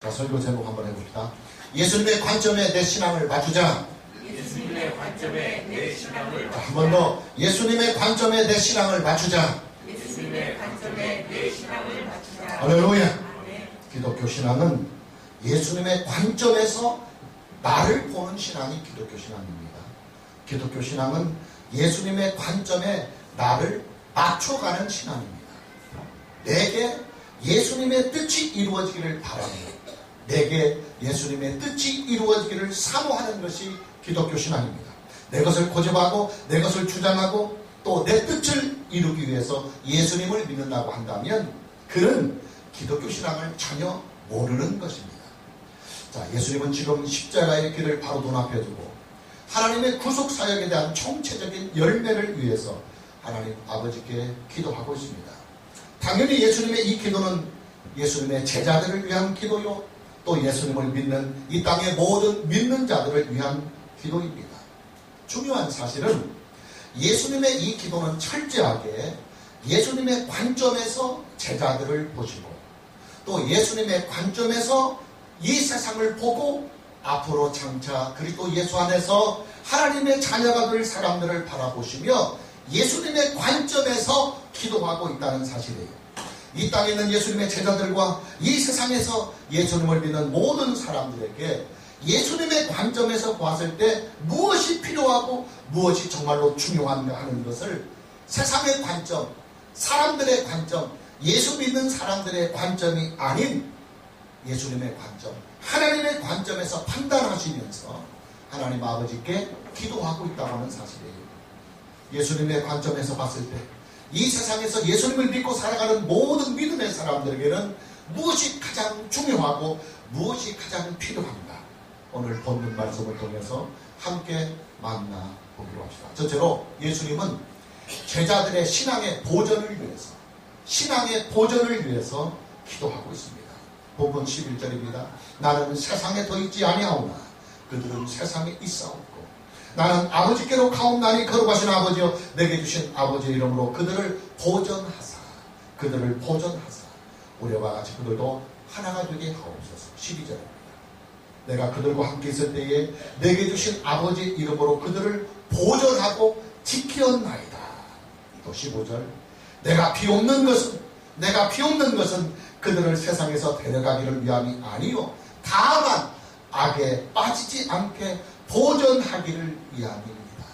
자, 설교 제목 한번 해봅시다. 예수님의 관점에 내 신앙을 맞추자. 예수님의 관점에 내 신앙을 한 번 더. 예수님의 관점에 내 신앙을 맞추자. 예수님의 관점에 내 신앙을 맞추자. 할렐루야. 기독교 신앙은 예수님의 관점에서 나를 보는 신앙이 기독교 신앙입니다. 기독교 신앙은 예수님의 관점에 나를 맞춰가는 신앙입니다. 내게 예수님의 뜻이 이루어지기를 바라며 내게 예수님의 뜻이 이루어지기를 사모하는 것이 기독교 신앙입니다. 내 것을 고집하고 내 것을 주장하고 또 내 뜻을 이루기 위해서 예수님을 믿는다고 한다면 그는 기독교 신앙을 전혀 모르는 것입니다. 자, 예수님은 지금 십자가의 길을 바로 눈앞에 두고 하나님의 구속사역에 대한 총체적인 열매를 위해서 하나님 아버지께 기도하고 있습니다. 당연히 예수님의 이 기도는 예수님의 제자들을 위한 기도요, 또 예수님을 믿는 이 땅의 모든 믿는 자들을 위한 기도입니다. 중요한 사실은 예수님의 이 기도는 철저하게 예수님의 관점에서 제자들을 보시고 또 예수님의 관점에서 이 세상을 보고 앞으로 장차 그리스도 예수 안에서 하나님의 자녀가 될 사람들을 바라보시며 예수님의 관점에서 기도하고 있다는 사실이에요. 이 땅에 있는 예수님의 제자들과 이 세상에서 예수님을 믿는 모든 사람들에게 예수님의 관점에서 봤을 때 무엇이 필요하고 무엇이 정말로 중요한가 하는 것을 세상의 관점, 사람들의 관점, 예수 믿는 사람들의 관점이 아닌 예수님의 관점, 하나님의 관점에서 판단하시면서 하나님 아버지께 기도하고 있다고 하는 사실이에요. 예수님의 관점에서 봤을 때 이 세상에서 예수님을 믿고 살아가는 모든 믿음의 사람들에게는 무엇이 가장 중요하고 무엇이 가장 필요한가? 오늘 본문 말씀을 통해서 함께 만나보기로 합시다. 첫째로 예수님은 제자들의 신앙의 보전을 위해서 기도하고 있습니다. 본문 11절입니다. 나는 세상에 더 있지 아니하오나 그들은 세상에 있사옵고 나는 아버지께로 가옵나니 거룩하신 아버지여 내게 주신 아버지의 이름으로 그들을 보전하사 우리와 같이 그들도 하나가 되게 하옵소서. 12절입니다. 내가 그들과 함께 있을 때에 내게 주신 아버지의 이름으로 그들을 보전하고 지키었나이다. 또 15절 내가 비옵는 것은 그들을 세상에서 데려가기를 위함이 아니요 다만 악에 빠지지 않게 보전하기를 위함입니다.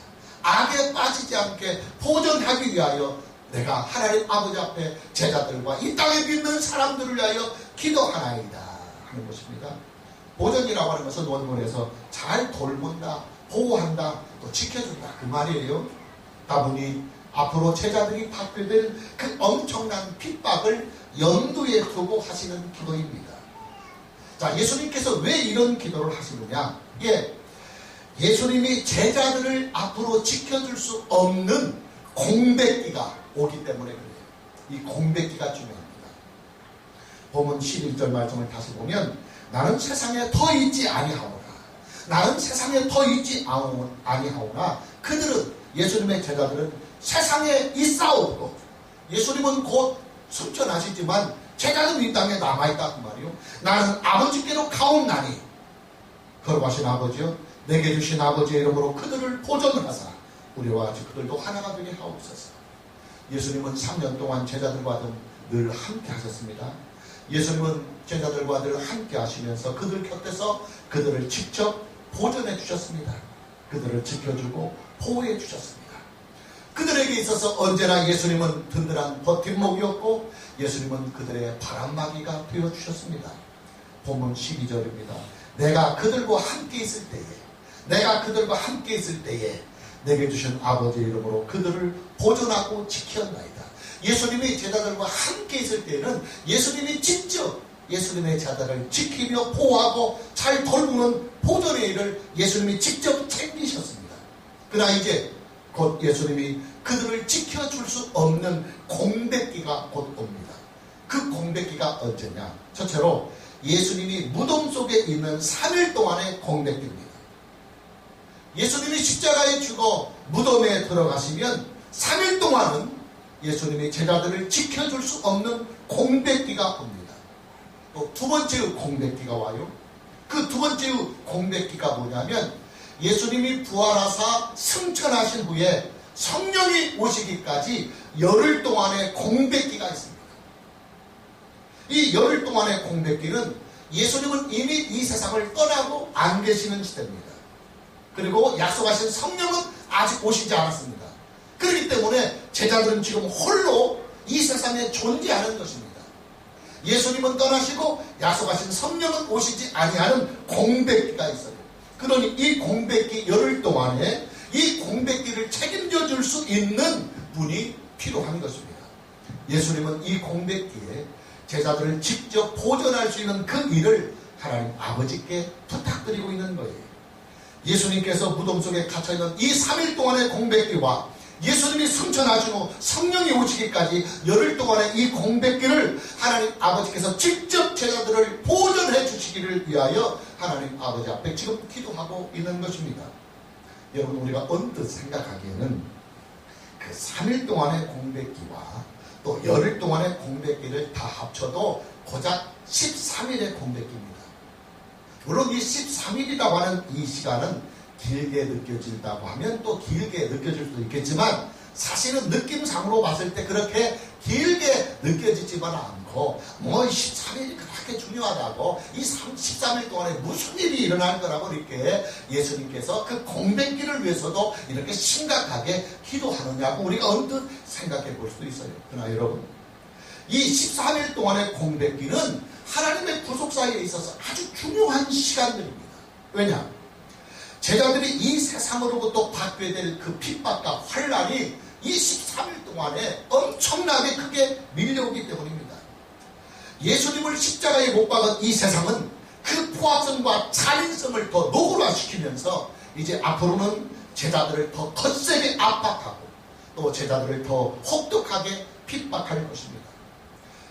악에 빠지지 않게 보전하기 위하여 내가 하나님 아버지 앞에 제자들과 이 땅에 믿는 사람들을 위하여 기도하나이다 하는 것입니다. 보전이라고 하는 것은 원문에서 잘 돌본다, 보호한다, 또 지켜준다 그 말이에요. 다분히 앞으로 제자들이 받게 될 그 엄청난 핍박을 염두에 두고 하시는 기도입니다. 자, 예수님께서 왜 이런 기도를 하시느냐? 예수님이 제자들을 앞으로 지켜줄 수 없는 공백기가 오기 때문에 그래요. 이 공백기가 중요합니다. 본문 11절 말씀을 다시 보면 나는 세상에 더 있지 아니하오나 그들은 예수님의 제자들은 세상에 있사옵고 예수님은 곧 승천하시지만 제자들은 이 땅에 남아있다 그 말이요. 나는 아버지께로 가옵나니 거룩하신 아버지여 내게 주신 아버지의 이름으로 그들을 보존하사 우리와 같이 그들도 하나가 되게 하옵소서. 예수님은 3년 동안 제자들과 늘 함께 하셨습니다. 예수님은 제자들과 늘 함께 하시면서 그들 곁에서 그들을 직접 보존해 주셨습니다. 그들을 지켜주고 보호해 주셨습니다. 그들에게 있어서 언제나 예수님은 든든한 버팀목이었고 예수님은 그들의 바람막이가 되어주셨습니다. 본문 12절입니다. 내가 그들과 함께 있을 때에 내게 주신 아버지의 이름으로 그들을 보존하고 지켰나이다. 예수님이 제자들과 함께 있을 때에는 예수님이 직접 예수님의 제자들을 지키며 보호하고 잘 돌보는 보존의 일을 예수님이 직접 챙기셨습니다. 그러나 이제 곧 예수님이 그들을 지켜줄 수 없는 공백기가 곧 옵니다. 그 공백기가 언제냐? 첫째로 예수님이 무덤 속에 있는 3일 동안의 공백기입니다. 예수님이 십자가에 죽어 무덤에 들어가시면 3일 동안은 예수님이 제자들을 지켜줄 수 없는 공백기가 옵니다. 또 두 번째의 공백기가 와요. 그 두 번째의 공백기가 뭐냐면 예수님이 부활하사 승천하신 후에 성령이 오시기까지 열흘 동안의 공백기가 있습니다. 이 열흘 동안의 공백기는 예수님은 이미 이 세상을 떠나고 안 계시는 시대입니다. 그리고 약속하신 성령은 아직 오시지 않았습니다. 그렇기 때문에 제자들은 지금 홀로 이 세상에 존재하는 것입니다. 예수님은 떠나시고 약속하신 성령은 오시지 아니하는 공백기가 있어요. 그러니 이 공백기 열흘 동안에 이 공백기를 책임져 줄 수 있는 분이 필요한 것입니다. 예수님은 이 공백기에 제자들을 직접 보존할 수 있는 그 일을 하나님 아버지께 부탁드리고 있는 거예요. 예수님께서 무덤 속에 갇혀있는 이 3일 동안의 공백기와 예수님이 승천하신 후 성령이 오시기까지 열흘 동안의 이 공백기를 하나님 아버지께서 직접 제자들을 보존해 주시기를 위하여 하나님 아버지 앞에 지금 기도하고 있는 것입니다. 여러분, 우리가 언뜻 생각하기에는 그 3일 동안의 공백기와 또 열흘 동안의 공백기를 다 합쳐도 고작 13일의 공백기입니다. 물론 이 13일이라고 하는 이 시간은 길게 느껴진다고 하면 또 길게 느껴질 수도 있겠지만 사실은 느낌상으로 봤을 때 그렇게 길게 느껴지지만 않고 뭐 13일이 그렇게 중요하다고 이 13일 동안에 무슨 일이 일어날 거라고 이렇게 예수님께서 그 공백기를 위해서도 이렇게 심각하게 기도하느냐고 우리가 언뜻 생각해 볼 수도 있어요. 그러나 여러분, 이 13일 동안의 공백기는 하나님의 구속사에 있어서 아주 중요한 시간들입니다. 왜냐? 제자들이 이 세상으로부터 받게 될 그 핍박과 환난이 이 13일 동안에 엄청나게 크게 밀려오기 때문입니다. 예수님을 십자가에 못 박은 이 세상은 그 포화성과 잔인성을 더 노골화시키면서 이제 앞으로는 제자들을 더 거세게 압박하고 또 제자들을 더 혹독하게 핍박할 것입니다.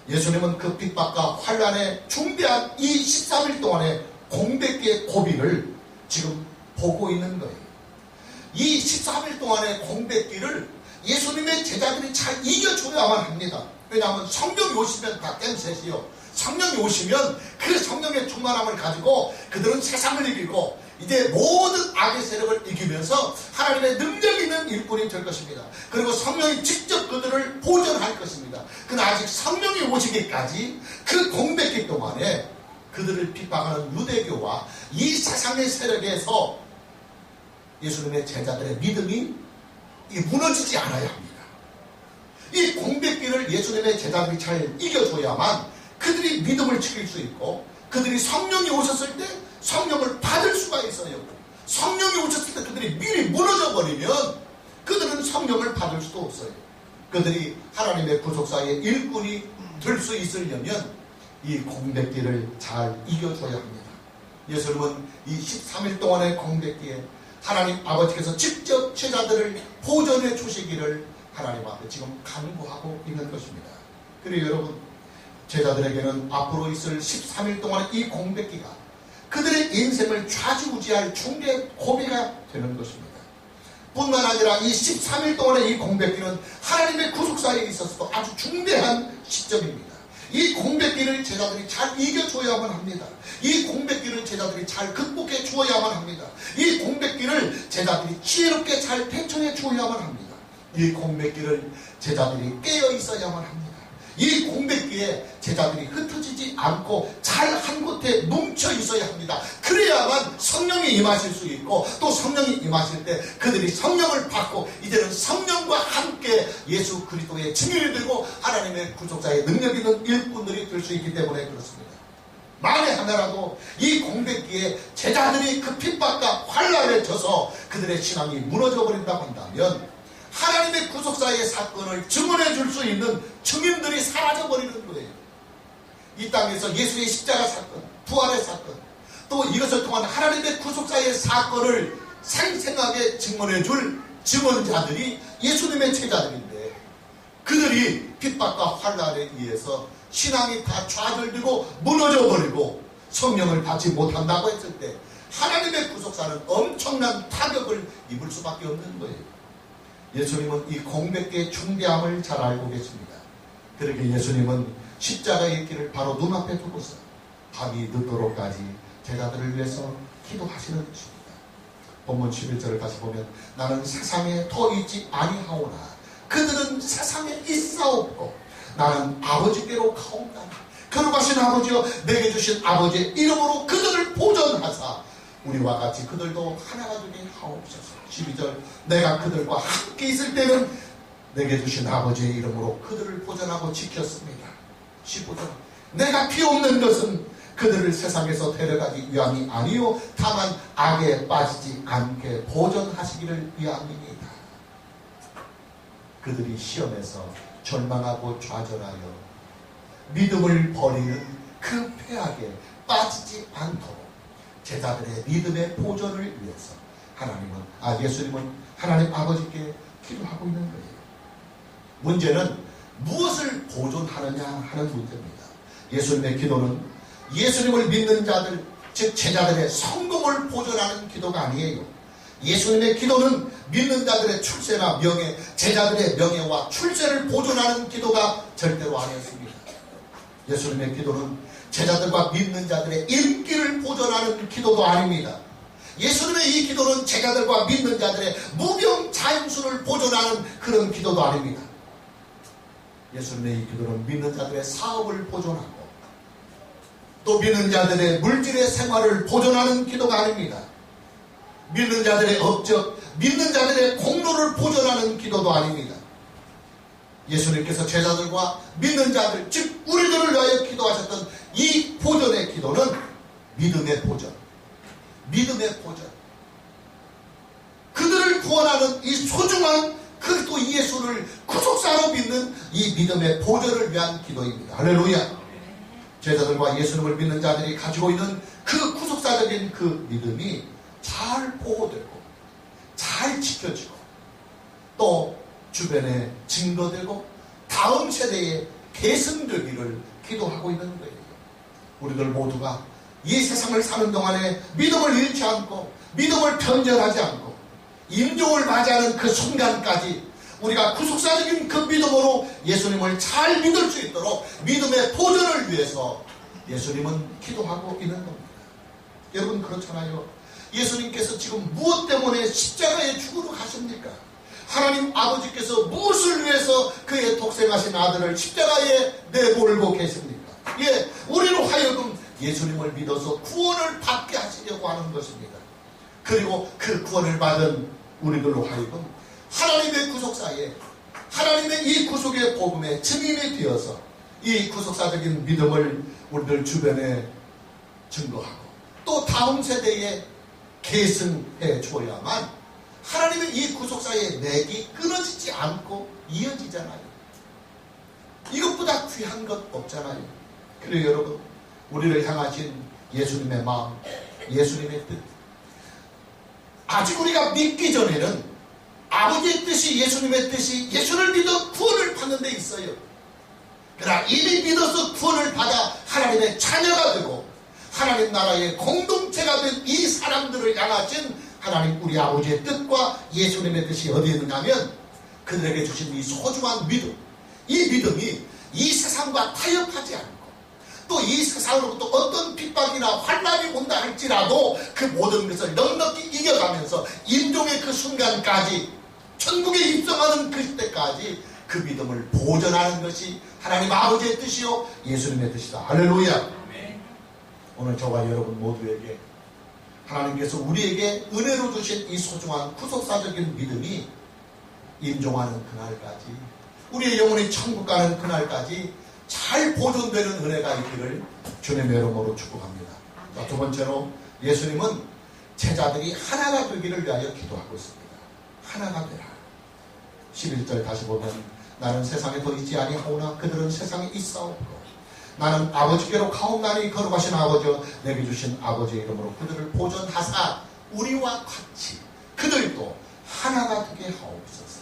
예수님은 그 핍박과 환난의 중대한 이 13일 동안의 공백기의 고비를 지금 보고 있는 거예요. 이 13일 동안의 공백기를 예수님의 제자들이 잘 이겨줘야만 합니다. 왜냐하면 성령이 오시면 다 땜셋이요. 성령이 오시면 그 성령의 충만함을 가지고 그들은 세상을 이기고 이제 모든 악의 세력을 이기면서 하나님의 능력 있는 일꾼이 될 것입니다. 그리고 성령이 직접 그들을 보존할 것입니다. 그러나 아직 성령이 오시기까지 그 공백기 동안에 그들을 핍박하는 유대교와 이 세상의 세력에서 예수님의 제자들의 믿음이 무너지지 않아야 합니다. 이 공백기를 예수님의 제자들이 잘 이겨줘야만 그들이 믿음을 지킬 수 있고 그들이 성령이 오셨을 때 성령을 받을 수가 있어요. 성령이 오셨을 때 그들이 미리 무너져 버리면 그들은 성령을 받을 수도 없어요. 그들이 하나님의 구속사의 일꾼이 될 수 있으려면 이 공백기를 잘 이겨줘야 합니다. 예수님은 이 13일 동안의 공백기에 하나님 아버지께서 직접 제자들을 보존해 주시기를 하나님 앞에 지금 간구하고 있는 것입니다. 그리고 여러분, 제자들에게는 앞으로 있을 13일 동안의 이 공백기가 그들의 인생을 좌지우지할 중대 고비가 되는 것입니다. 뿐만 아니라 이 13일 동안의 이 공백기는 하나님의 구속사에 있어서도 아주 중대한 시점입니다. 이 공백기를 제자들이 잘 이겨줘야만 합니다. 이 공백기를 제자들이 잘 극복해 주어야만 합니다. 이 공백기를 제자들이 지혜롭게 잘 대처해 주어야만 합니다. 이 공백기를 제자들이 깨어 있어야만 합니다. 이 공백기에 제자들이 흩어지지 않고 잘 한 곳에 뭉쳐 있어야 합니다. 그래야만 성령이 임하실 수 있고 또 성령이 임하실 때 그들이 성령을 받고 이제는 성령과 함께 예수 그리스도의 증인이 되고 하나님의 구속자의 능력 있는 일꾼들이 될 수 있기 때문에 그렇습니다. 만에 하나라도 이 공백기에 제자들이 그 핍박과 환난에 져서 그들의 신앙이 무너져 버린다고 한다면 하나님의 구속사의 사건을 증언해 줄 수 있는 증인들이 사라져 버리는 거예요. 이 땅에서 예수의 십자가 사건, 부활의 사건, 또 이것을 통한 하나님의 구속사의 사건을 생생하게 증언해 줄 증언자들이 예수님의 제자들인데 그들이 핍박과 환난에 의해서 신앙이 다 좌절되고 무너져 버리고 성령을 받지 못한다고 했을 때 하나님의 구속사는 엄청난 타격을 입을 수밖에 없는 거예요. 예수님은 이 공백기의 중대함을 잘 알고 계십니다. 그렇게 예수님은 십자가의 길을 바로 눈앞에 두고서 밤이 늦도록까지 제자들을 위해서 기도하시는 것입니다. 본문 11절을 다시 보면 나는 세상에 더 있지 아니하오나 그들은 세상에 있사옵고 나는 아버지께로 가옵나니 거룩하신 아버지여 내게 주신 아버지의 이름으로 그들을 보존하사 우리와 같이 그들도 하나가 되게 하옵소서. 12절 내가 그들과 함께 있을 때는 내게 주신 아버지의 이름으로 그들을 보존하고 지켰습니다. 15절 내가 피없는 것은 그들을 세상에서 데려가기 위함이 아니요 다만 악에 빠지지 않게 보존하시기를 위함입니다. 그들이 시험에서 절망하고 좌절하여 믿음을 버리는 그 폐악에 빠지지 않도록 제자들의 믿음의 보존을 위해서 예수님은 하나님 아버지께 기도하고 있는 거예요. 문제는 무엇을 보존하느냐 하는 문제입니다. 예수님의 기도는 예수님을 믿는 자들, 즉 제자들의 성공을 보존하는 기도가 아니에요. 예수님의 기도는 믿는 자들의 출세나 명예, 제자들의 명예와 출세를 보존하는 기도가 절대로 아니었습니다. 예수님의 기도는 제자들과 믿는 자들의 인기를 보존하는 기도도 아닙니다. 예수님의 이 기도는 제자들과 믿는 자들의 무병자연수를 보존하는 그런 기도도 아닙니다. 예수님의 이 기도는 믿는 자들의 사업을 보존하고 또 믿는 자들의 물질의 생활을 보존하는 기도가 아닙니다. 믿는 자들의 업적, 믿는 자들의 공로를 보존하는 기도도 아닙니다. 예수님께서 제자들과 믿는 자들, 즉 우리들을 위하여 기도하셨던 이 보존의 기도는 믿음의 보존, 믿음의 보존. 그들을 구원하는 이 소중한 그리스도 예수를 구속사로 믿는 이 믿음의 보존을 위한 기도입니다. 할렐루야. 제자들과 예수님을 믿는 자들이 가지고 있는 그 구속사적인 그 믿음이 잘 보호되고 잘 지켜지고 또 주변에 증거되고 다음 세대에 계승되기를 기도하고 있는 거예요. 우리들 모두가 이 세상을 사는 동안에 믿음을 잃지 않고 믿음을 변절하지 않고 임종을 맞이하는 그 순간까지 우리가 구속사적인 그 믿음으로 예수님을 잘 믿을 수 있도록 믿음의 보존을 위해서 예수님은 기도하고 있는 겁니다. 여러분 그렇잖아요. 예수님께서 지금 무엇 때문에 십자가에 죽으러 가십니까? 하나님 아버지께서 무엇을 위해서 그의 독생하신 아들을 십자가에 내몰고 계십니까? 예, 우리로 하여금 예수님을 믿어서 구원을 받게 하시려고 하는 것입니다. 그리고 그 구원을 받은 우리들로 하여금 하나님의 구속사에 하나님의 이 구속의 복음의 증인이 되어서 이 구속사적인 믿음을 우리들 주변에 증거하고 또 다음 세대에 계승해 줘야만 하나님의 이 구속사의 맥이 끊어지지 않고 이어지잖아요. 이것보다 귀한 것 없잖아요. 그래요 여러분, 우리를 향하신 예수님의 마음, 예수님의 뜻, 아직 우리가 믿기 전에는 아버지의 뜻이, 예수님의 뜻이 예수를 믿어 구원을 받는 데 있어요. 그러나 이미 믿어서 구원을 받아 하나님의 자녀가 되고 하나님 나라의 공동체가 된 이 사람들을 향하신 하나님 우리 아버지의 뜻과 예수님의 뜻이 어디에 있느냐면 그들에게 주신 이 소중한 믿음, 이 믿음이 이 세상과 타협하지 않고 또 이 세상으로부터 어떤 핍박이나 환난이 온다 할지라도 그 모든 것을 넉넉히 이겨가면서 임종의 그 순간까지 천국에 입성하는 그 때까지 그 믿음을 보존하는 것이 하나님 아버지의 뜻이요 예수님의 뜻이다. 할렐루야. 오늘 저와 여러분 모두에게 하나님께서 우리에게 은혜로 주신 이 소중한 구속사적인 믿음이 임종하는 그날까지, 우리의 영혼이 천국 가는 그날까지 잘 보존되는 은혜가 있기를 주님의 이름으로 축복합니다. 자, 두 번째로 예수님은 제자들이 하나가 되기를 위하여 기도하고 있습니다. 하나가 되라. 11절 다시 보면 나는 세상에 더 있지 아니하오나 그들은 세상에 있사옵고 나는 아버지께로 가옵나니 거룩하신 아버지여 내게 주신 아버지의 이름으로 그들을 보존하사 우리와 같이 그들도 하나가 되게 하옵소서.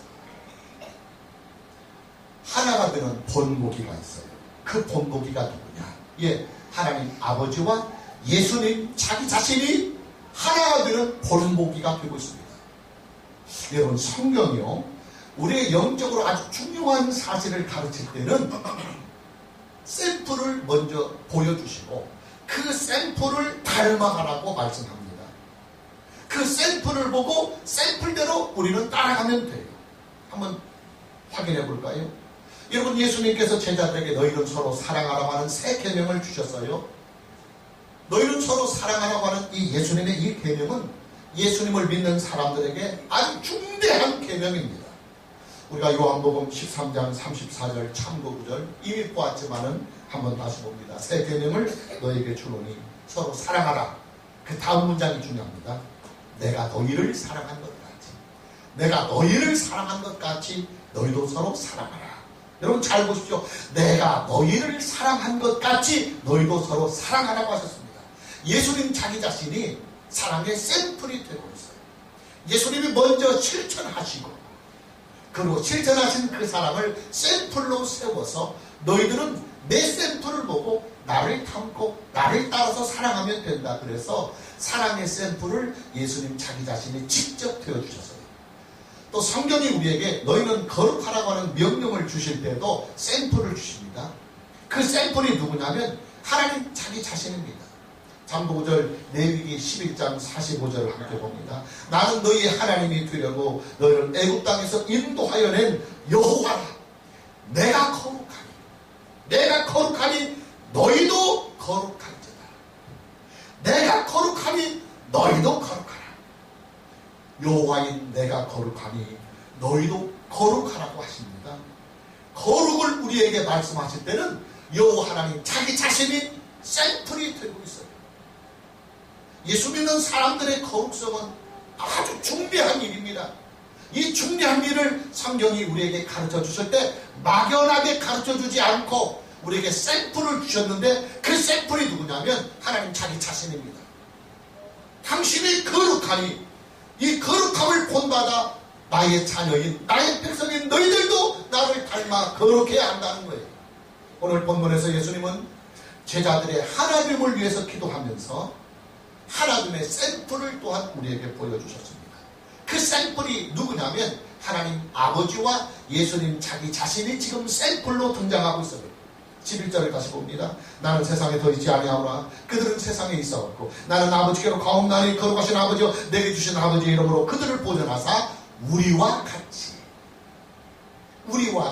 하나가 되는 본보기가 있어요. 그 본보기가 누구냐? 예, 하나님 아버지와 예수님 자기 자신이 하나가 되는 본보기가 되고 있습니다. 여러분 성경이요, 우리의 영적으로 아주 중요한 사실을 가르칠 때는 샘플을 먼저 보여주시고 그 샘플을 닮아가라고 말씀합니다. 그 샘플을 보고 샘플대로 우리는 따라가면 돼요. 한번 확인해 볼까요? 여러분, 예수님께서 제자들에게 너희는 서로 사랑하라고 하는 새 계명을 주셨어요. 너희는 서로 사랑하라고 하는 이 예수님의 이 계명은 예수님을 믿는 사람들에게 아주 중대한 계명입니다. 우리가 요한복음 13장 34절 참고 구절 이미 보았지만은 한번 다시 봅니다. 새 계명을 너희에게 주노니 서로 사랑하라. 그 다음 문장이 중요합니다. 내가 너희를 사랑한 것 같이, 내가 너희를 사랑한 것 같이 너희도 서로 사랑하라. 여러분 잘 보십시오. 내가 너희를 사랑한 것 같이 너희도 서로 사랑하라고 하셨습니다. 예수님 자기 자신이 사랑의 샘플이 되고 있어요. 예수님이 먼저 실천하시고, 그리고 실천하신 그 사랑을 샘플로 세워서 너희들은 내 샘플을 보고 나를 탐고 나를 따라서 사랑하면 된다. 그래서 사랑의 샘플을 예수님 자기 자신이 직접 되어주셨어요. 또 성경이 우리에게 너희는 거룩하라고 하는 명령을 주실 때도 샘플을 주십니다. 그 샘플이 누구냐면 하나님 자기 자신입니다. 잠언 레위기 11장 45절을 함께 봅니다. 나는 너희의 하나님이 되려고 너희를 애굽 땅에서 인도하여 낸 여호와라. 내가 거룩하니, 내가 거룩하니 너희도 거룩할지다. 내가 거룩하니 너희도 거룩하라. 여호와인 내가 거룩하니 너희도 거룩하라고 하십니다. 거룩을 우리에게 말씀하실 때는 여호와 하나님 자기 자신이 샘플이 되고 있어요. 예수 믿는 사람들의 거룩성은 아주 중대한 일입니다. 이 중대한 일을 성경이 우리에게 가르쳐 주실 때 막연하게 가르쳐 주지 않고 우리에게 샘플을 주셨는데, 그 샘플이 누구냐면 하나님 자기 자신입니다. 당신이 거룩하니 이 거룩함을 본받아 나의 자녀인 나의 백성인 너희들도 나를 닮아 거룩해야 한다는 거예요. 오늘 본문에서 예수님은 제자들의 하나됨을 위해서 기도하면서 하나님의 샘플을 또한 우리에게 보여주셨습니다. 그 샘플이 누구냐면 하나님 아버지와 예수님 자기 자신이 지금 샘플로 등장하고 있어요. 11절을 다시 봅니다. 나는 세상에 더 있지 아니하오나 그들은 세상에 있어왔고 나는 아버지께로 가옵나니 거룩하신 아버지여 내게 주신 아버지의 이름으로 그들을 보존하사 우리와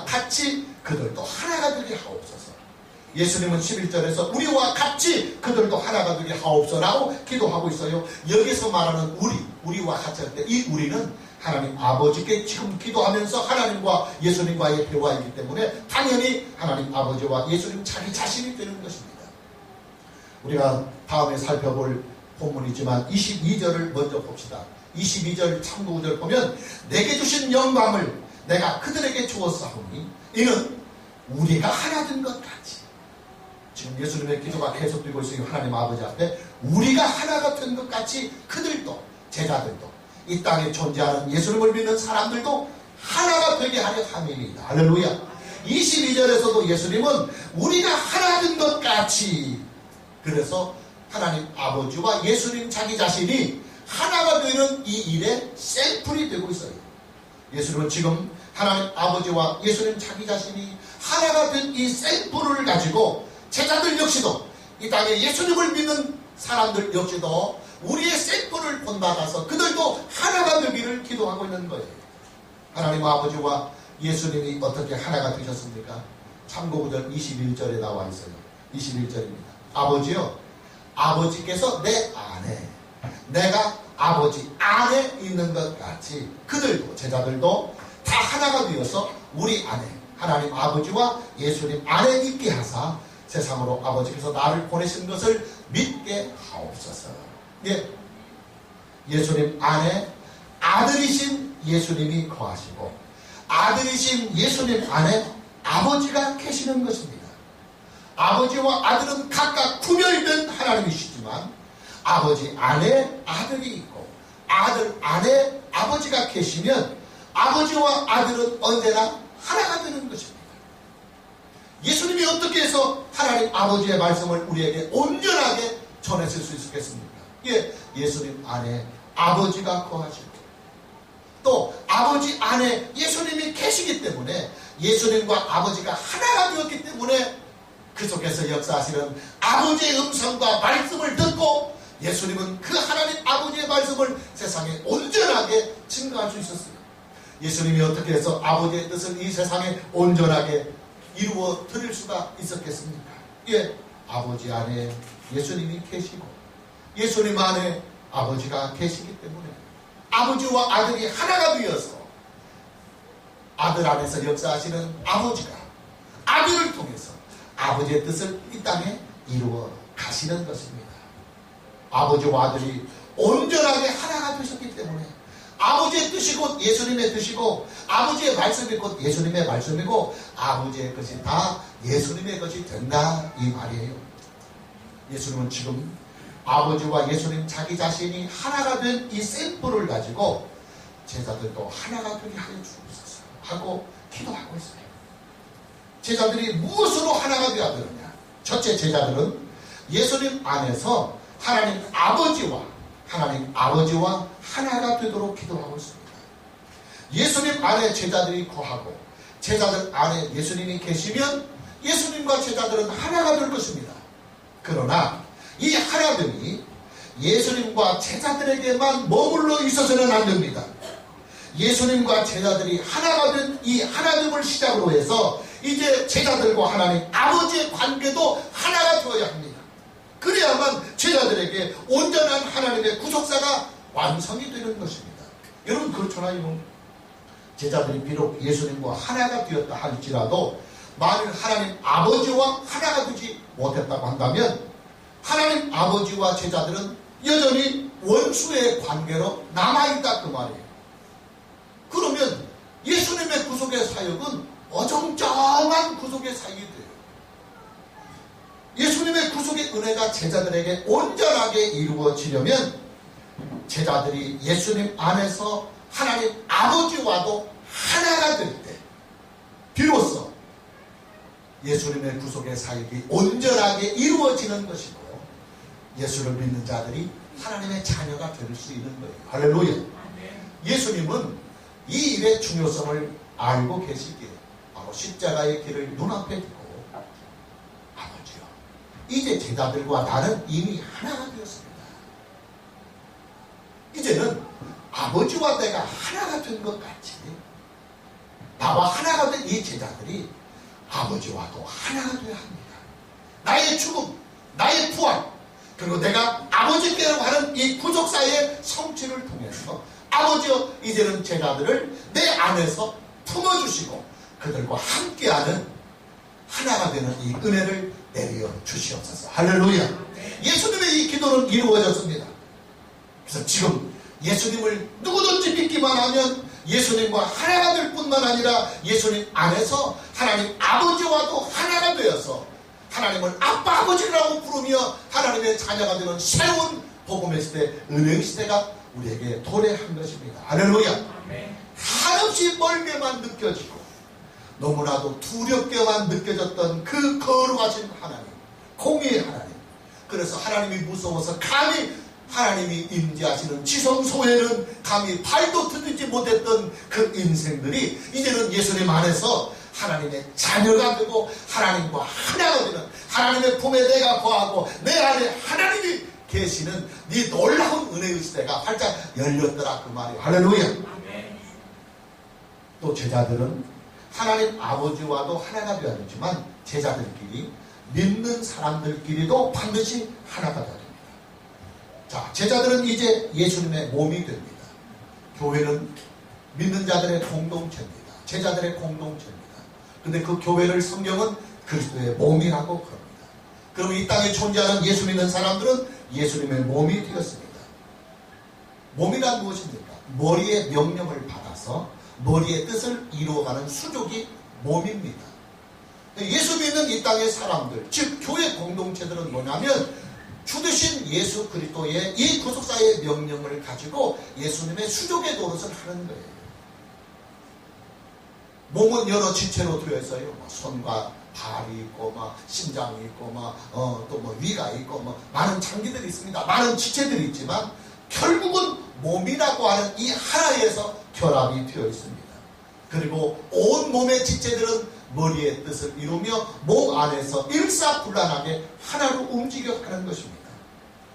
같이 그들도 하나가 되게 하옵소서. 예수님은 11절에서 우리와 같이 그들도 하나가 되게 하옵소서라고 기도하고 있어요. 여기서 말하는 우리와 같이 할 때 이 우리는 하나님 아버지께 지금 기도하면서 하나님과 예수님과의 대화이기 때문에 당연히 하나님 아버지와 예수님 자기 자신이 되는 것입니다. 우리가 다음에 살펴볼 본문이지만 22절을 먼저 봅시다. 22절 참고 구절 보면 내게 주신 영광을 내가 그들에게 주었사오니 이는 우리가 하나 된 것 같이. 지금 예수님의 기도가 계속되고 있으니 하나님 아버지 앞에 우리가 하나가 된 것 같이 그들도, 제자들도, 이 땅에 존재하는 예수님을 믿는 사람들도 하나가 되게 하려 함이니이다. 할렐루야. 22절에서도 예수님은 우리가 하나 된 것 같이, 그래서 하나님 아버지와 예수님 자기 자신이 하나가 되는 이 일에 샘플이 되고 있어요. 예수님은 지금 하나님 아버지와 예수님 자기 자신이 하나가 된 이 샘플을 가지고 제자들 역시도, 이 땅에 예수님을 믿는 사람들 역시도 우리의 샘플을 본받아서 그들도 하나가 되기를 기도하고 있는 거예요. 하나님 아버지와 예수님이 어떻게 하나가 되셨습니까? 참고구절 21절에 나와 있어요. 21절입니다. 아버지요, 아버지께서 내 안에, 내가 아버지 안에 있는 것 같이 그들도, 제자들도 다 하나가 되어서 우리 안에 하나님 아버지와 예수님 안에 있게 하사 세상으로 아버지께서 나를 보내신 것을 믿게 하옵소서. 예, 예수님 안에 아들이신 예수님이 거하시고 아들이신 예수님 안에 아버지가 계시는 것입니다. 아버지와 아들은 각각 구별된 하나님이시지만 아버지 안에 아들이 있고 아들 안에 아버지가 계시면 아버지와 아들은 언제나 하나가 되는 것입니다. 예수님이 어떻게 해서 하나님 아버지의 말씀을 우리에게 온전하게 전했을 수 있겠습니까? 예, 예수님 안에 아버지가 거하시고 또 아버지 안에 예수님이 계시기 때문에 예수님과 아버지가 하나가 되었기 때문에 그 속에서 역사하시는 아버지의 음성과 말씀을 듣고 예수님은 그 하나님 아버지의 말씀을 세상에 온전하게 증거할 수 있었어요. 예수님이 어떻게 해서 아버지의 뜻을 이 세상에 온전하게 이루어 드릴 수가 있었겠습니까? 예, 아버지 안에 예수님이 계시고 예수님 안에 아버지가 계시기 때문에 아버지와 아들이 하나가 되어서 아들 안에서 역사하시는 아버지가 아들을 통해서 아버지의 뜻을 이 땅에 이루어 가시는 것입니다. 아버지와 아들이 온전하게 하나가 되셨기 때문에 아버지의 뜻이 곧 예수님의 뜻이고 아버지의 말씀이 곧 예수님의 말씀이고 아버지의 것이 다 예수님의 것이 된다 이 말이에요. 예수님은 지금 아버지와 예수님 자기 자신이 하나가 된 이 샘플을 가지고 제자들도 하나가 되게 하여 주옵소서 하고 기도하고 있어요. 제자들이 무엇으로 하나가 되어야 되느냐? 첫째, 제자들은 예수님 안에서 하나님 아버지와 하나가 되도록 기도하고 있습니다. 예수님 안에 제자들이 거하고 제자들 안에 예수님이 계시면 예수님과 제자들은 하나가 될 것입니다. 그러나 이 하나됨이 예수님과 제자들에게만 머물러 있어서는 안 됩니다. 예수님과 제자들이 하나가 된 이 하나됨을 시작으로 해서 이제 제자들과 하나님 아버지의 관계도 하나가 되어야 합니다. 그래야만 제자들에게 온전한 하나님의 구속사가 완성이 되는 것입니다. 여러분 그렇잖아요. 제자들이 비록 예수님과 하나가 되었다 할지라도 만일 하나님 아버지와 하나가 되지 못했다고 한다면 하나님 아버지와 제자들은 여전히 원수의 관계로 남아있다 그 말이에요. 그러면 예수님의 구속의 사역은 어정쩡한 구속의 사역이 돼요. 예수님의 구속의 은혜가 제자들에게 온전하게 이루어지려면 제자들이 예수님 안에서 하나님 아버지와도 하나가 될 때 비로소 예수님의 구속의 사역이 온전하게 이루어지는 것이고 예수를 믿는 자들이 하나님의 자녀가 될 수 있는 거예요. 할렐루야. 예수님은 이 일의 중요성을 알고 계시기에 바로 십자가의 길을 눈앞에 두고 아버지요, 이제 제자들과 나는 이미 하나가 되었습니다. 이제는 아버지와 내가 하나가 된 것 같이 나와 하나가 된 이 제자들이 아버지와도 하나가 되어야 합니다. 나의 죽음, 나의 부활, 그리고 내가 아버지께로 하는 이 구속사의 성취를 통해서 아버지여 이제는 제자들을 내 안에서 품어주시고 그들과 함께하는 하나가 되는 이 은혜를 내려 주시옵소서. 할렐루야. 예수님의 이 기도는 이루어졌습니다. 그래서 지금 예수님을 누구든지 믿기만 하면 예수님과 하나가 될 뿐만 아니라 예수님 안에서 하나님 아버지와도 하나가 되어서 하나님을 아빠 아버지라고 부르며 하나님의 자녀가 되는 새로운 복음의 시대, 은혜의 시대가 우리에게 도래한 것입니다. 할렐루야. 한없이 멀게만 느껴지고 너무나도 두렵게만 느껴졌던 그 거룩하신 하나님, 공의의 하나님, 그래서 하나님이 무서워서 감히 하나님이 임재하시는 지성소에는 감히 발도 들이지 못했던 그 인생들이 이제는 예수님 안에서 하나님의 자녀가 되고 하나님과 하나가 되는, 하나님의 품에 내가 거하고 내 안에 하나님이 계시는 네 놀라운 은혜의 시대가 활짝 열렸더라 그 말이에요. 할렐루야. 또 제자들은 하나님 아버지와도 하나가 되어야 되지만 제자들끼리, 믿는 사람들끼리도 반드시 하나가 되어야 됩니다. 자, 제자들은 이제 예수님의 몸이 됩니다. 교회는 믿는 자들의 공동체입니다. 제자들의 공동체입니다. 근데 그 교회를 성경은 그리스도의 몸이라고 그럽니다. 그럼 이 땅에 존재하는 예수 믿는 사람들은 예수님의 몸이 되었습니다. 몸이란 무엇입니까? 머리의 명령을 받아서 머리의 뜻을 이루어가는 수족이 몸입니다. 예수 믿는 이 땅의 사람들, 즉 교회 공동체들은 뭐냐면 주 되신 예수 그리스도의 이 구속사의 명령을 가지고 예수님의 수족의 노릇을 하는 거예요. 몸은 여러 지체로 되어 있어요. 손과 발이 있고, 심장이 있고, 또 위가 있고, 많은 장기들이 있습니다. 많은 지체들이 있지만 결국은 몸이라고 하는 이 하나에서 결합이 되어 있습니다. 그리고 온 몸의 지체들은 머리의 뜻을 이루며 몸 안에서 일사불란하게 하나로 움직여가는 것입니다.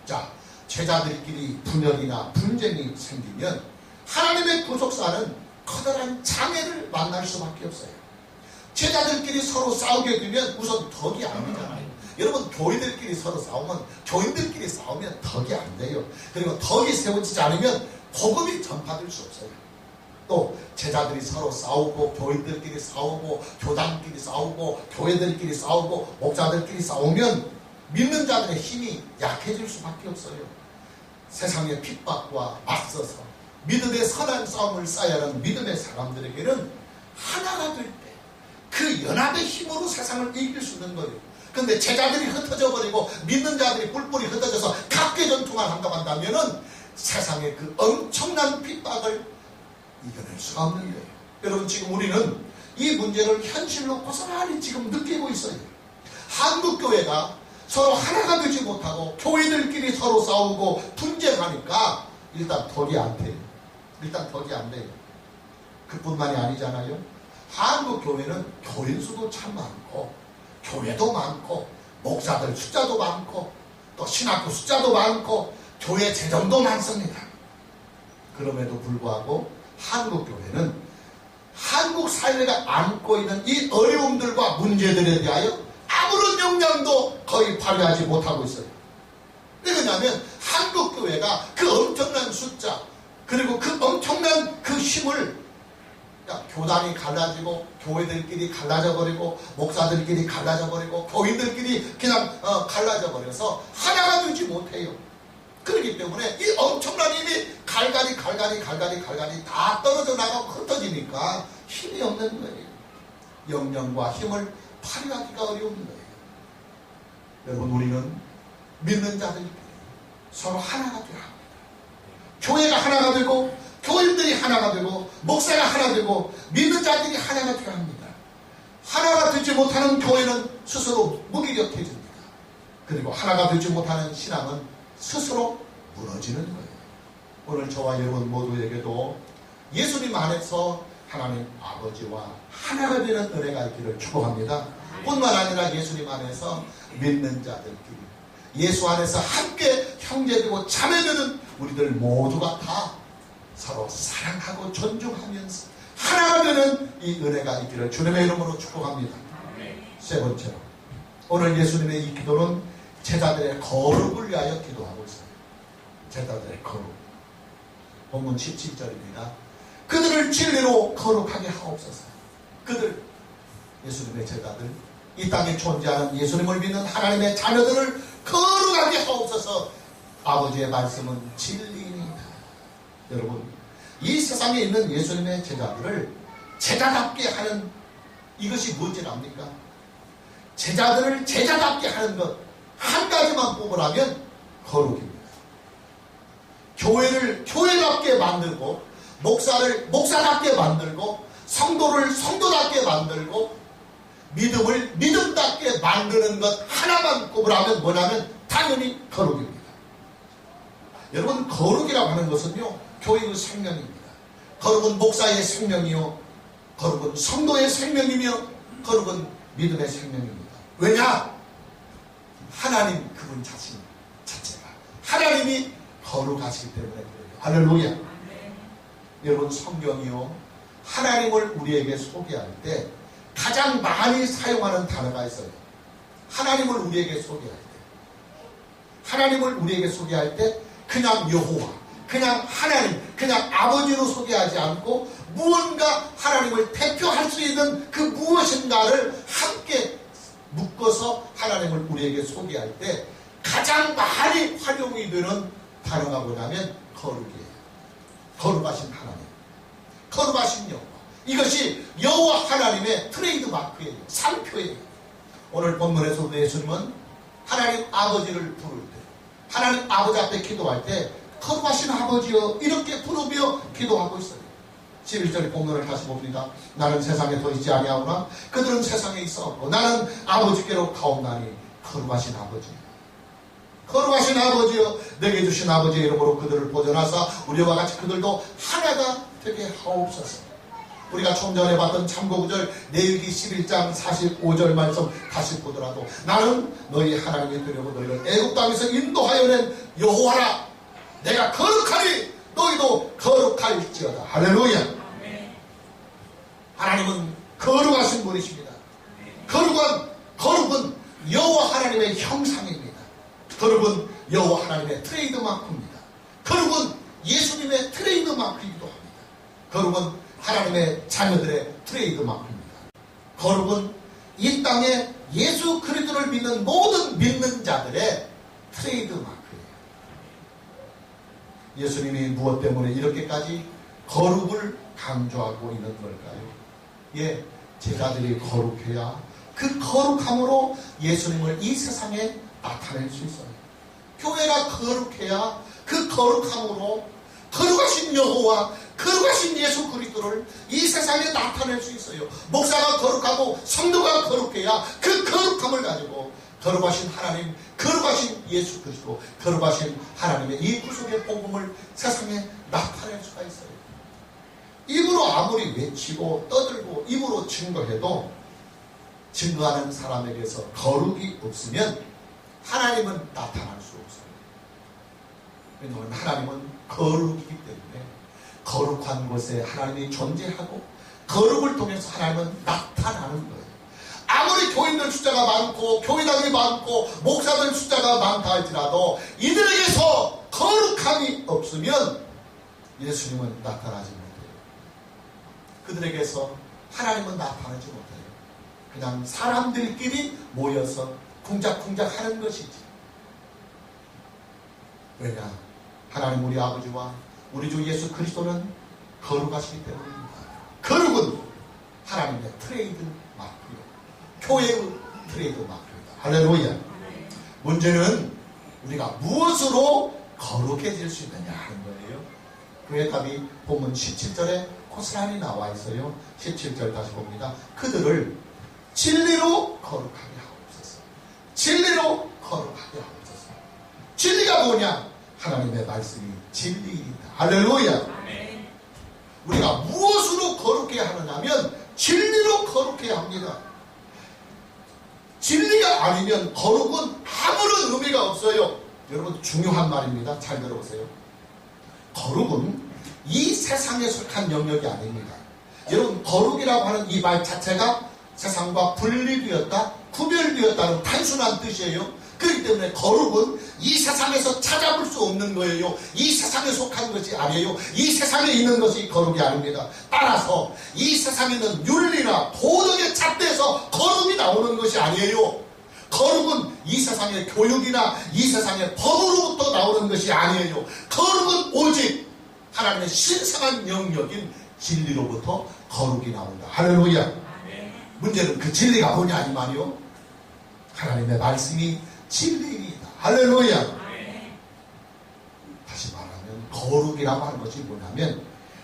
자, 제자들끼리 분열이나 분쟁이 생기면 하나님의 구속사는 커다란 장애를 만날 수밖에 없어요. 제자들끼리 서로 싸우게 되면 우선 덕이 안 되잖아요. 여러분, 교인들끼리 서로 싸우면, 교인들끼리 싸우면 덕이 안 돼요. 그리고 덕이 세워지지 않으면 복음이 전파될 수 없어요. 또 제자들이 서로 싸우고, 교인들끼리 싸우고, 교단끼리 싸우고, 교회들끼리 싸우고, 목자들끼리 싸우면 믿는 자들의 힘이 약해질 수밖에 없어요. 세상의 핍박과 맞서서 믿음의 선한 싸움을 쌓아야 하는 믿음의 사람들에게는 하나가 될 때 그 연합의 힘으로 세상을 이길 수 있는 거예요. 그런데 제자들이 흩어져 버리고 믿는 자들이 뿔뿔이 흩어져서 각계 전투만 한다고 한다면은 세상의 그 엄청난 핍박을 이겨낼 수가 없는 거예요. 여러분, 지금 우리는 이 문제를 현실로 고스란히 지금 느끼고 있어요. 한국교회가 서로 하나가 되지 못하고 교회들끼리 서로 싸우고 분쟁하니까 일단 덕이 안 돼요. 일단 덕이 안 돼요. 그뿐만이 아니잖아요. 한국교회는 교인 수도 참 많고 교회도 많고 목사들 숫자도 많고 또 신학교 숫자도 많고 교회 재정도 많습니다. 그럼에도 불구하고 한국교회는 한국 사회가 안고 있는 이 어려움들과 문제들에 대하여 아무런 역량도 거의 발휘하지 못하고 있어요. 왜 그러냐면 한국교회가 그 엄청난 숫자 그리고 그 엄청난 그 힘을 교단이 갈라지고 교회들끼리 갈라져 버리고 목사들끼리 갈라져 버리고 교인들끼리 그냥 갈라져 버려서 하나가 되지 못해요. 그렇기 때문에 이 엄청난 힘이 갈갈이 다 떨어져 나가고 흩어지니까 힘이 없는 거예요. 역량과 힘을 발휘하기가 어려운 거예요. 여러분, 우리는 믿는 자들끼리 서로 하나가 되어야 합니다. 교회가 하나가 되고 교인들이 하나가 되고 목사가 하나 되고 믿는 자들이 하나가 되어야 합니다. 하나가 되지 못하는 교회는 스스로 무기력해집니다. 그리고 하나가 되지 못하는 신앙은 스스로 무너지는 거예요. 오늘 저와 여러분 모두에게도 예수님 안에서 하나님 아버지와 하나가 되는 은혜가 있기를 축복합니다. 뿐만 아니라 예수님 안에서 믿는 자들끼리 예수 안에서 함께 형제되고 자매되는 우리들 모두가 다 서로 사랑하고 존중하면서 하나가 되는 이 은혜가 있기를 주님의 이름으로 축복합니다. 세 번째로, 오늘 예수님의 이 기도는 제자들의 거룩을 위하여 기도하고 있어요. 제자들의 거룩. 본문 17절입니다. 그들을 진리로 거룩하게 하옵소서. 그들, 예수님의 제자들, 이 땅에 존재하는 예수님을 믿는 하나님의 자녀들을 거룩하게 하옵소서. 아버지의 말씀은 진리입니다. 여러분, 이 세상에 있는 예수님의 제자들을 제자답게 하는 이것이 뭔지 압니까? 제자들을 제자답게 하는 것 한 가지만 뽑으라면 거룩입니다. 교회를 교회답게 만들고 목사를 목사답게 만들고 성도를 성도답게 만들고 믿음을 믿음답게 만드는 것 하나만 꼽으라면 뭐냐면 당연히 거룩입니다. 여러분, 거룩이라고 하는 것은요, 교회의 생명입니다. 거룩은 목사의 생명이요, 거룩은 성도의 생명이며 거룩은 믿음의 생명입니다. 왜냐? 하나님 그분 자체가 하나님이 거룩하시기 때문에 그래요. 할렐루야. 여러분, 성경이요, 하나님을 우리에게 소개할 때 가장 많이 사용하는 단어가 있어요. 하나님을 우리에게 소개할 때, 하나님을 우리에게 소개할 때 그냥 여호와, 그냥 하나님, 그냥 아버지로 소개하지 않고 무언가 하나님을 대표할 수 있는 그 무엇인가를 함께 묶어서 하나님을 우리에게 소개할 때 가장 많이 활용이 되는 단어가 뭐냐면 거룩이에요. 거룩하신 하나님, 거룩하신 여호와. 이것이 여호와 하나님의 트레이드 마크예요. 상표예요. 오늘 본문에서도 예수님은 하나님 아버지를 부를 때, 하나님 아버지 앞에 기도할 때 거룩하신 아버지여 이렇게 부르며 기도하고 있어요. 11절 본문을 다시 봅니다. 나는 세상에 더 있지 아니하오나 그들은 세상에 있었고 나는 아버지께로 가옵나니 거룩하신 아버지, 거룩하신 아버지여 내게 주신 아버지의 이름으로 그들을 보존하사 우리와 같이 그들도 하나가 되게 하옵소서. 우리가 좀 전에 봤던 참고구절 레위기 11장 45절 말씀 다시 보더라도 나는 너희 하나님이 되려고 너희를 애굽 땅에서 인도하여 낸 여호와라. 내가 거룩하니 너희도 거룩할지어다. 할렐루야. 하나님은 거룩하신 분이십니다. 거룩은 여호와 하나님의 형상입니다. 거룩은 여호와 하나님의 트레이드 마크입니다. 거룩은 예수님의 트레이드 마크이기도 합니다. 거룩은 하나님의 자녀들의 트레이드 마크입니다. 거룩은 이 땅에 예수 그리스도를 믿는 모든 믿는 자들의 트레이드 마크예요. 예수님이 무엇 때문에 이렇게까지 거룩을 강조하고 있는 걸까요? 예, 제자들이 거룩해야 그 거룩함으로 예수님을 이 세상에 나타낼 수 있어요. 교회가 거룩해야 그 거룩함으로 거룩하신 여호와, 거룩하신 예수 그리스도를 이 세상에 나타낼 수 있어요. 목사가 거룩하고 성도가 거룩해야 그 거룩함을 가지고 거룩하신 하나님, 거룩하신 예수 그리스도, 거룩하신 하나님의 이 구속의 복음을 세상에 나타낼 수가 있어요. 입으로 아무리 외치고 떠들고 입으로 증거해도 증거하는 사람에게서 거룩이 없으면 하나님은 나타날 수 없어요. 왜냐하면 하나님은 거룩이기 때문에 거룩한 곳에 하나님이 존재하고 거룩을 통해서 하나님은 나타나는 거예요. 아무리 교인들 숫자가 많고 교회당이 많고 목사들 숫자가 많다 할지라도 이들에게서 거룩함이 없으면 예수님은 나타나지 못해요. 그들에게서 하나님은 나타나지 못해요. 그냥 사람들끼리 모여서 쿵짝쿵짝 하는 것이지. 왜냐? 하나님 우리 아버지와 우리 주 예수 그리스도는 거룩하시기 때문입니다. 거룩은 하나님의 트레이드 마크요, 교회의 트레이드 마크입니다. 할렐루야. 문제는 우리가 무엇으로 거룩해질 수 있느냐 하는 거예요. 그의 답이 본문 17절에 고스란히 나와 있어요. 17절 다시 봅니다. 그들을 진리로 거룩하게 하옵소서. 진리로 거룩하게 하옵소서. 진리가 뭐냐? 하나님의 말씀이 진리이다. 할렐루야. 우리가 무엇으로 거룩해 하느냐면 진리로 거룩해야 합니다. 진리가 아니면 거룩은 아무런 의미가 없어요. 여러분 중요한 말입니다. 잘 들어보세요. 거룩은 이 세상에 속한 영역이 아닙니다. 여러분 거룩이라고 하는 이 말 자체가 세상과 분리되었다, 구별되었다는 단순한 뜻이에요. 그렇기 때문에 거룩은 이 세상에서 찾아볼 수 없는 거예요. 이 세상에 속한 것이 아니에요. 이 세상에 있는 것이 거룩이 아닙니다. 따라서 이 세상에 있는 윤리나 도덕의 잣대에서 거룩이 나오는 것이 아니에요. 거룩은 이 세상의 교육이나 이 세상의 법으로부터 나오는 것이 아니에요. 거룩은 오직 하나님의 신성한 영역인 진리로부터 거룩이 나온다. 할렐루야. 문제는 그 진리가 뭐냐 이 말이요. 하나님의 말씀이 진리이다. 할렐루야. 다시 말하면 거룩이라고 하는 것이 뭐냐면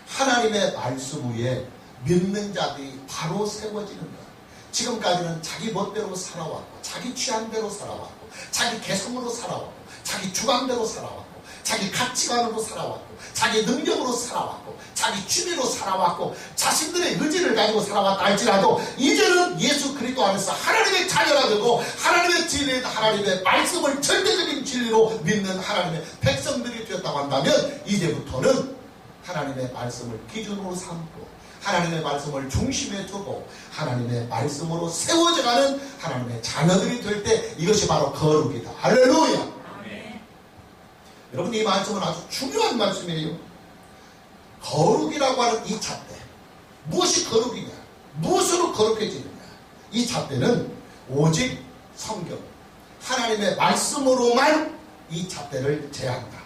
하나님의 말씀 위에 믿는 자들이 바로 세워지는 것. 지금까지는 자기 멋대로 살아왔고 자기 취향대로 살아왔고 자기 개성으로 살아왔고 자기 주관대로 살아왔고 자기 가치관으로 살아왔고 자기 능력으로 살아왔고 자기 취미로 살아왔고 자신들의 의지를 가지고 살아왔다 할지라도 이제는 예수 그리스도 안에서 하나님의 자녀가 되고 하나님의 진리인 하나님의 말씀을 절대적인 진리로 믿는 하나님의 백성들이 되었다고 한다면 이제부터는 하나님의 말씀을 기준으로 삼고 하나님의 말씀을 중심에 두고 하나님의 말씀으로 세워져가는 하나님의 자녀들이 될 때 이것이 바로 거룩이다. 할렐루야. 여러분 이 말씀은 아주 중요한 말씀이에요. 거룩이라고 하는 이 잣대, 무엇이 거룩이냐, 무엇으로 거룩해지느냐, 이 잣대는 오직 성경 하나님의 말씀으로만 이 잣대를 제한다.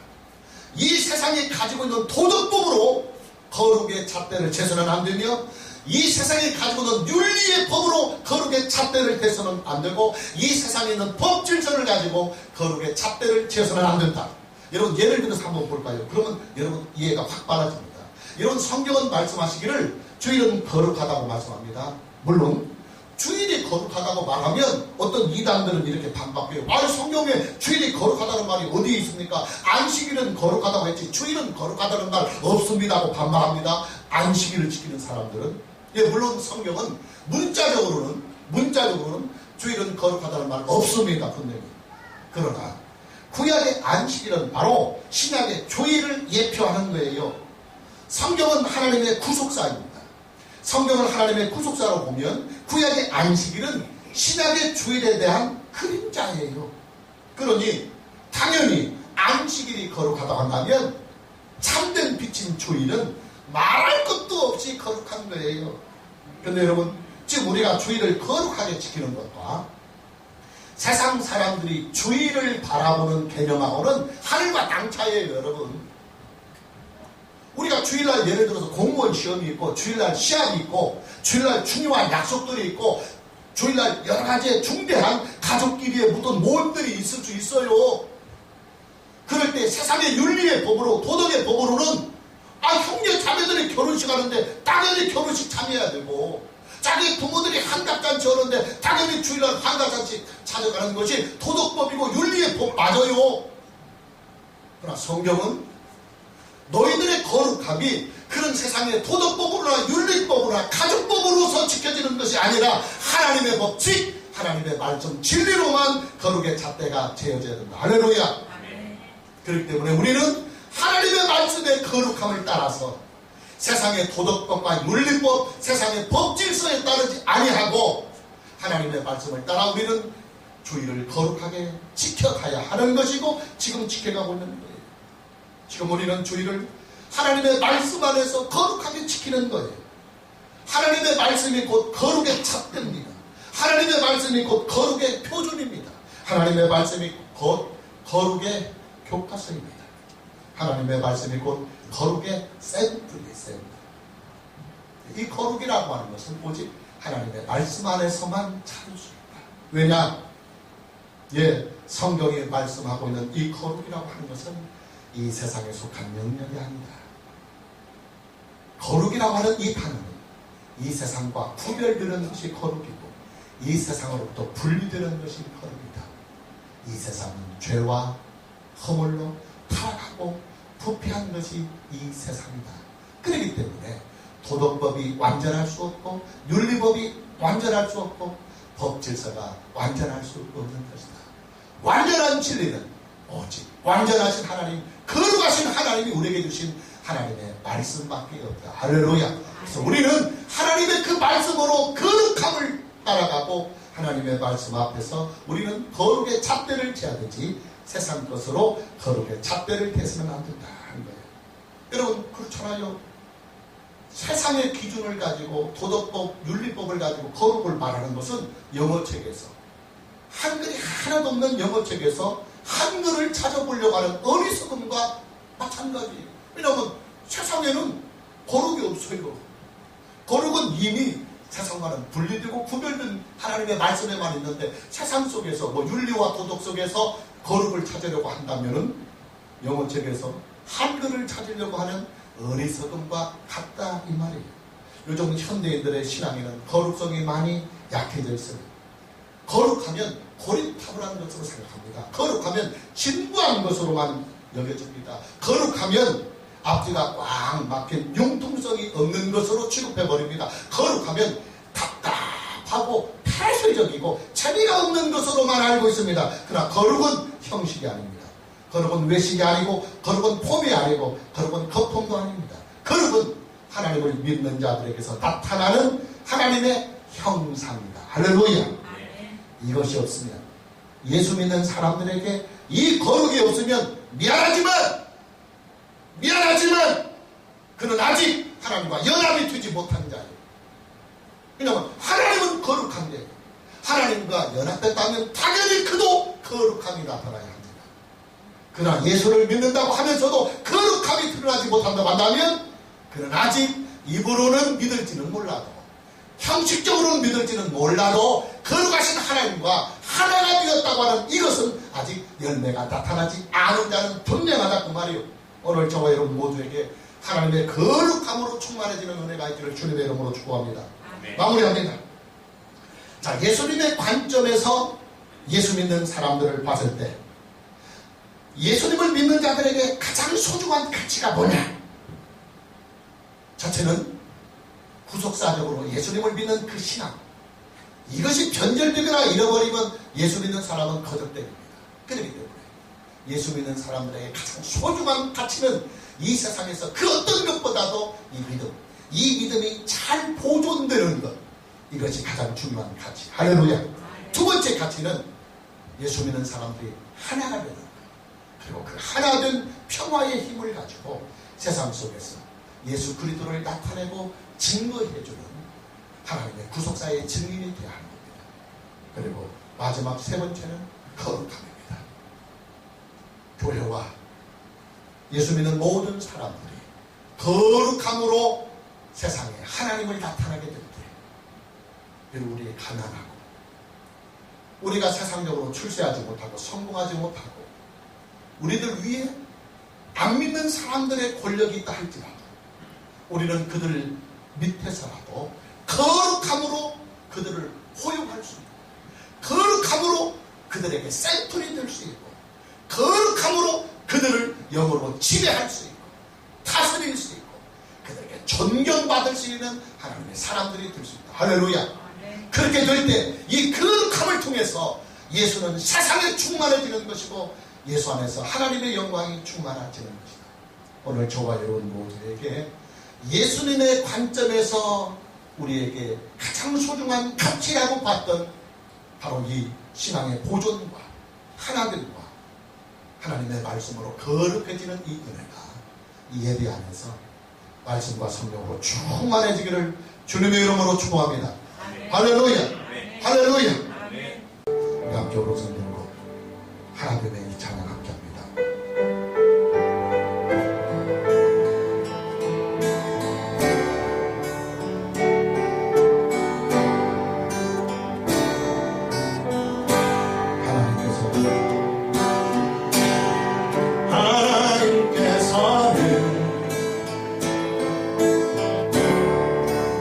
이 세상이 가지고 있는 도덕법으로 거룩의 잣대를 재서는 안 되며 이 세상이 가지고 있는 윤리의 법으로 거룩의 잣대를 대서는 안 되고 이 세상에 있는 법 질서를 가지고 거룩의 잣대를 재서는 안 된다. 여러분 예를 들어서 한번 볼까요? 그러면 여러분 이해가 확 빨라집니다. 여러분 성경은 말씀하시기를 주일은 거룩하다고 말씀합니다. 물론 주일이 거룩하다고 말하면 어떤 이단들은 이렇게 반박해요. 아니 성경에 주일이 거룩하다는 말이 어디에 있습니까? 안식일은 거룩하다고 했지 주일은 거룩하다는 말 없습니다 하고 반박합니다. 안식일을 지키는 사람들은 예, 물론 성경은 문자적으로는 주일은 거룩하다는 말 없습니다. 분명히. 그러나 구약의 안식일은 바로 신약의 주일을 예표하는 거예요. 성경은 하나님의 구속사입니다. 성경을 하나님의 구속사로 보면 구약의 안식일은 신약의 주일에 대한 그림자예요. 그러니 당연히 안식일이 거룩하다고 한다면 참된 빛인 주일은 말할 것도 없이 거룩한 거예요. 그런데 여러분, 지금 우리가 주일을 거룩하게 지키는 것과 세상 사람들이 주일을 바라보는 개념하고는 하늘과 땅 차이예요. 여러분, 우리가 주일날 예를 들어서 공무원 시험이 있고, 주일날 시합이 있고, 주일날 중요한 약속들이 있고, 주일날 여러 가지의 중대한 가족끼리의 어떤 모임들이 있을 수 있어요. 그럴 때 세상의 윤리의 법으로, 도덕의 법으로는 형제 자매들이 결혼식 하는데 당연히 결혼식 참여해야 되고, 자기 부모들이 한갑잔치 하는데 당연히 주일날 한갑잔치 찾아가는 것이 도덕법이고 윤리의 법 맞아요. 그러나 성경은 너희들의 거룩함이 그런 세상의 도덕법으로나 윤리법으로나 가족법으로서 지켜지는 것이 아니라 하나님의 법칙, 하나님의 말씀 진리로만 거룩의 잣대가 재어져야 된다. 할렐루야. 그렇기 때문에 우리는 하나님의 말씀의 거룩함을 따라서 세상의 도덕법과 윤리법, 세상의 법질서에 따르지 아니하고 하나님의 말씀을 따라 우리는 주일을 거룩하게 지켜가야 하는 것이고 지금 지켜가고 있는 거예요. 지금 우리는 주일을 하나님의 말씀 안에서 거룩하게 지키는 거예요. 하나님의 말씀이 곧 거룩의 잣대입니다. 하나님의 말씀이 곧 거룩의 표준입니다. 하나님의 말씀이 곧 거룩의 교과서입니다. 하나님의 말씀이 곧 거룩의 샘플이에요. 샘플. 이 거룩이라고 하는 것은 오직 하나님의 말씀 안에서만 찾을 수 있다. 왜냐? 성경이 말씀하고 있는 이 거룩이라고 하는 것은 이 세상에 속한 영역이 아니다. 거룩이라고 하는 이 단어는 이 세상과 구별되는 것이 거룩이고 이 세상으로부터 분리되는 것이 거룩이다. 이 세상은 죄와 허물로 타락하고 부패한 것이 이 세상이다. 그렇기 때문에 도덕법이 완전할 수 없고 윤리법이 완전할 수 없고 법질서가 완전할 수 없는 것이다. 완전한 진리는 오직 완전하신 하나님, 거룩하신 하나님이 우리에게 주신 하나님의 말씀밖에 없다. 할렐루야. 그래서 우리는 하나님의 그 말씀으로 거룩함을 따라가고 하나님의 말씀 앞에서 우리는 거룩의 잣대를 재야 되지 세상 것으로 거룩의 잣대를 대서는 안 된다 하는 거예요. 여러분, 그렇잖아요. 세상의 기준을 가지고 도덕법, 윤리법을 가지고 거룩을 말하는 것은 영어책에서, 한글이 하나도 없는 영어책에서 한글을 찾아보려고 하는 어리석음과 마찬가지예요. 왜냐하면 세상에는 거룩이 없어요. 거룩은 이미 세상과는 분리되고 구별된 하나님의 말씀에만 있는데 세상 속에서 윤리와 도덕 속에서 거룩을 찾으려고 한다면은 영어책에서 한글을 찾으려고 하는 어리석음과 같다 이 말이에요. 요즘 현대인들의 신앙에는 거룩성이 많이 약해져 있어요. 거룩하면 고리타분한 것으로 생각합니다. 거룩하면 진부한 것으로만 여겨집니다. 거룩하면 앞뒤가 꽉 막힌 융통성이 없는 것으로 취급해버립니다. 거룩하면 답답하고 폐쇄적이고 재미가 없는 것으로만 알고 있습니다. 그러나 거룩은 형식이 아닙니다. 거룩은 외식이 아니고 거룩은 폼이 아니고 거룩은 거품도 아닙니다. 거룩은 하나님을 믿는 자들에게서 나타나는 하나님의 형상입니다. 할렐루야. 이것이 없으면, 예수 믿는 사람들에게 이 거룩이 없으면 미안하지만 그는 아직 하나님과 연합이 되지 못한 자예요. 왜냐하면 하나님은 거룩한데 하나님과 연합됐다면 당연히 그도 거룩함이 나타나야 합니다. 그러나 예수를 믿는다고 하면서도 거룩함이 드러나지 못한다고 한다면 그는 아직 입으로는 믿을지는 몰라도, 형식적으로는 믿을지는 몰라도 거룩하신 하나님과 하나가 되었다고 하는 이것은 아직 열매가 나타나지 않은 자는 분명하다 그 말이요. 오늘 저와 여러분 모두에게 하나님의 거룩함으로 충만해지는 은혜가 있기를 주님의 이름으로 축복합니다. 마무리합니다. 자, 예수님의 관점에서 예수 믿는 사람들을 봤을 때 예수님을 믿는 자들에게 가장 소중한 가치가 뭐냐? 첫째는 구속사적으로 예수님을 믿는 그 신앙, 이것이 변절되거나 잃어버리면 예수 믿는 사람은 거적됩니다. 그렇기 때문에 예수 믿는 사람들에게 가장 소중한 가치는 이 세상에서 그 어떤 것보다도 이 믿음, 이 믿음이 잘 보존되는 것, 이것이 가장 중요한 가치. 할렐루야. 두 번째 가치는 예수 믿는 사람들이 하나가 되는 것, 그리고 그 하나된 평화의 힘을 가지고 세상 속에서 예수 그리스도를 나타내고 증거해주는 하나님의 구속사의 증인이 되어야 하는 겁니다. 그리고 마지막 세 번째는 거룩함입니다. 교회와 예수 믿는 모든 사람들이 거룩함으로 세상에 하나님을 나타나게 될 때, 그리고 우리 가난하고 우리가 세상적으로 출세하지 못하고 성공하지 못하고 우리들 위에 안 믿는 사람들의 권력이 있다 할지라도 우리는 그들 밑에서라도 거룩함으로 그들을 호용할 수 있고, 거룩함으로 그들에게 센터리 될 수 있고, 거룩함으로 그들을 영으로 지배할 수 있고 다스릴 수 있고 그들에게 존경받을 수 있는 하나님의 사람들이 될 수 있다. 할렐루야. 그렇게 될 때 이 거룩함을 통해서 예수는 세상에 충만해지는 것이고 예수 안에서 하나님의 영광이 충만해지는 것이다. 오늘 저와 여러분 모두에게 예수님의 관점에서 우리에게 가장 소중한 가치라고 봤던 바로 이 신앙의 보존과 하나됨과 하나님의 말씀으로 거룩해지는 이 은혜가 이 예배 안에서 말씀과 성령으로 충만해지기를 주님의 이름으로 축복합니다. 할렐루야. 할렐루야. 우리 함께 오른손 들고 하나님의 이 찬양 함께 합니다.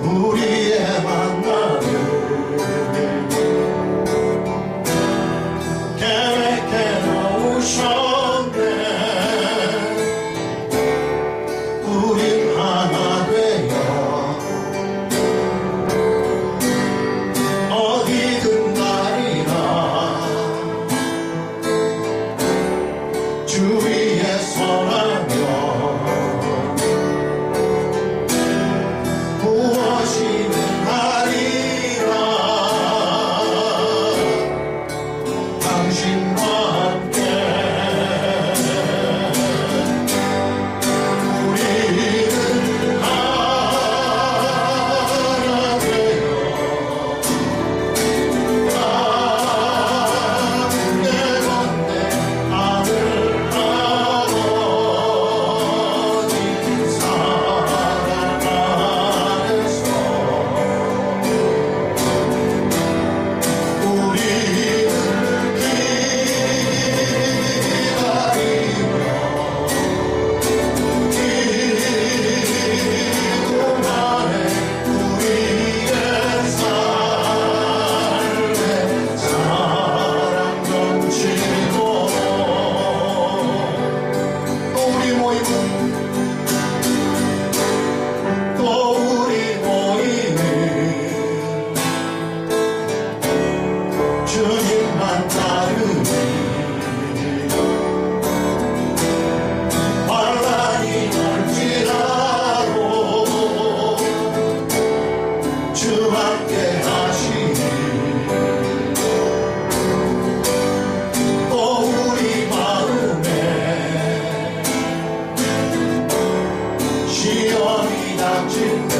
우리의 만남을 계획해 놓으셨네. 우린 하나 되어 어디든 가리라. 주 위에 서라며 무엇이든 하리라. 당신과 함께 우리는 하나 되어 내 건네 아들 아버지 사랑 안에서 우리는 기도만해 우리의 삶에 사랑 넘치도록. 또 우리 모임은 또 우리 모임이 주님만 따르니 환란이 올지라도 주 함께 하시니 또 우리 마음에 시험이 닥칠 때